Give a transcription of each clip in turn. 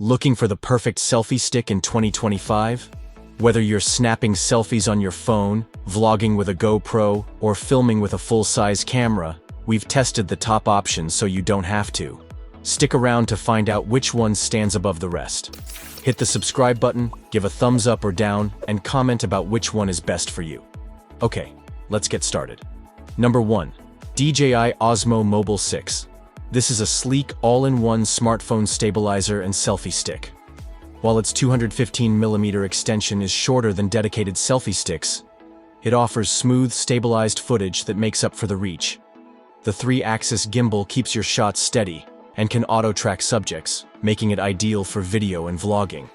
Looking for the perfect selfie stick in 2025? Whether you're snapping selfies on your phone, vlogging with a GoPro, or filming with a full-size camera, we've tested the top options so you don't have to. Stick around to find out which one stands above the rest. Hit the subscribe button, give a thumbs up or down, and comment about which one is best for you. Okay, let's get started. Number 1. DJI Osmo Mobile 6. This is a sleek, all-in-one smartphone stabilizer and selfie stick. While its 215mm extension is shorter than dedicated selfie sticks, it offers smooth, stabilized footage that makes up for the reach. The 3-axis gimbal keeps your shots steady and can auto-track subjects, making it ideal for video and vlogging.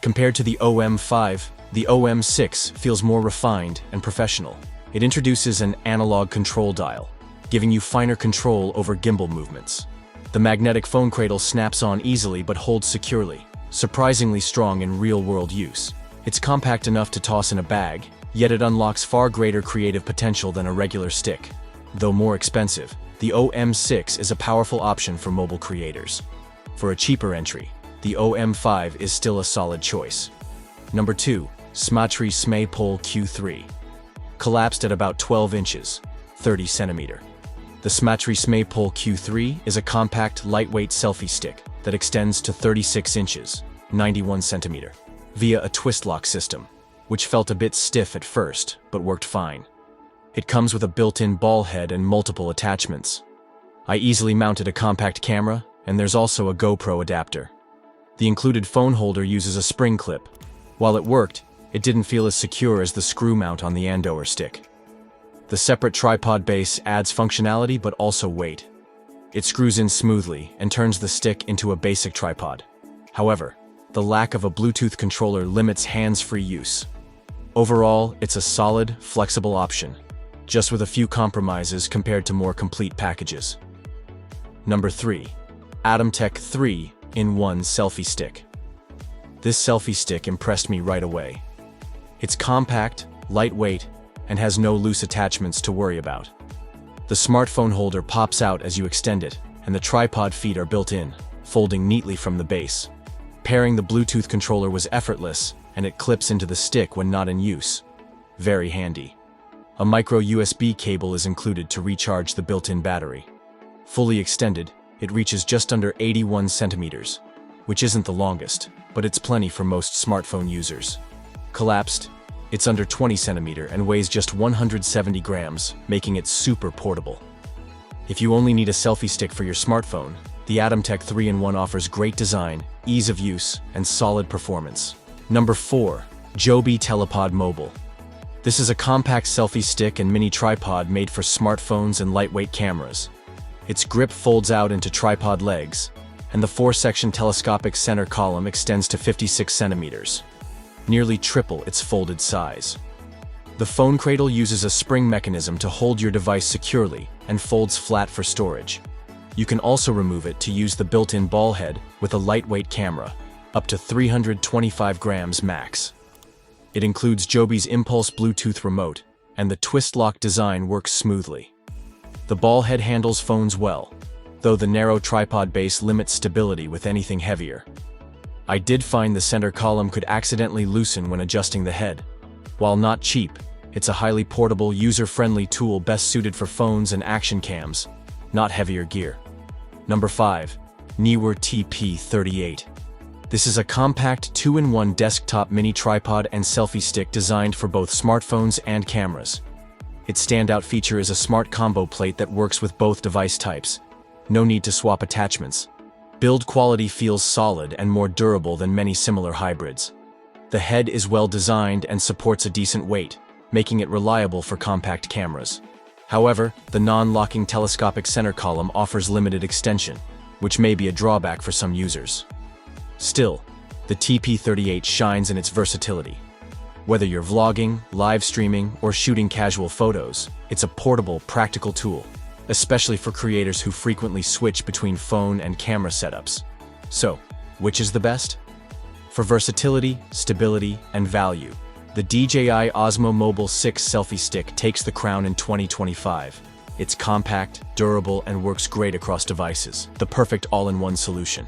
Compared to the OM5, the OM6 feels more refined and professional. It introduces an analog control dial, giving you finer control over gimbal movements. The magnetic phone cradle snaps on easily but holds securely, surprisingly strong in real-world use. It's compact enough to toss in a bag, yet it unlocks far greater creative potential than a regular stick. Though more expensive, the OM6 is a powerful option for mobile creators. For a cheaper entry, the OM5 is still a solid choice. Number 2. Smatree SmaPole Q3. Collapsed at about 12 inches, 30 cm. The Smatree SmaPole Q3 is a compact, lightweight selfie stick that extends to 36 inches, 91 cm, via a twist lock system, which felt a bit stiff at first, but worked fine. It comes with a built-in ball head and multiple attachments. I easily mounted a compact camera, and there's also a GoPro adapter. The included phone holder uses a spring clip. While it worked, it didn't feel as secure as the screw mount on the Andover stick. The separate tripod base adds functionality but also weight. It screws in smoothly and turns the stick into a basic tripod. However, the lack of a Bluetooth controller limits hands-free use. Overall, it's a solid, flexible option, just with a few compromises compared to more complete packages. Number 3. Atumtek 3-in-1 Selfie Stick. This selfie stick impressed me right away. It's compact, lightweight, and has no loose attachments to worry about. The smartphone holder pops out as you extend it, and the tripod feet are built in, folding neatly from the base. Pairing the Bluetooth controller was effortless, and it clips into the stick when not in use. Very handy. A micro USB cable is included to recharge the built-in battery. Fully extended, it reaches just under 81 centimeters, which isn't the longest, but it's plenty for most smartphone users. Collapsed, it's under 20 centimeters and weighs just 170 grams, making it super portable. If you only need a selfie stick for your smartphone, the Atumtek 3-in-1 offers great design, ease of use, and solid performance. Number 4. Joby TelePod Mobile. This is a compact selfie stick and mini tripod made for smartphones and lightweight cameras. Its grip folds out into tripod legs, and the 4-section telescopic center column extends to 56 centimeters. Nearly triple its folded size. The phone cradle uses a spring mechanism to hold your device securely and folds flat for storage. You can also remove it to use the built-in ball head with a lightweight camera, up to 325 grams max. It includes Joby's Impulse Bluetooth remote, and the twist lock design works smoothly. The ball head handles phones well, though the narrow tripod base limits stability with anything heavier. I did find the center column could accidentally loosen when adjusting the head. While not cheap, it's a highly portable, user-friendly tool best suited for phones and action cams, not heavier gear. Number 5. Neewer TP38. This is a compact 2-in-1 desktop mini tripod and selfie stick designed for both smartphones and cameras. Its standout feature is a smart combo plate that works with both device types. No need to swap attachments. Build quality feels solid and more durable than many similar hybrids. The head is well designed and supports a decent weight, making it reliable for compact cameras. However, the non-locking telescopic center column offers limited extension, which may be a drawback for some users. Still, the TP38 shines in its versatility. Whether you're vlogging, live streaming, or shooting casual photos, it's a portable, practical tool, especially for creators who frequently switch between phone and camera setups. So, which is the best? For versatility, stability, and value, the DJI Osmo Mobile 6 selfie stick takes the crown in 2025. It's compact, durable, and works great across devices, the perfect all-in-one solution.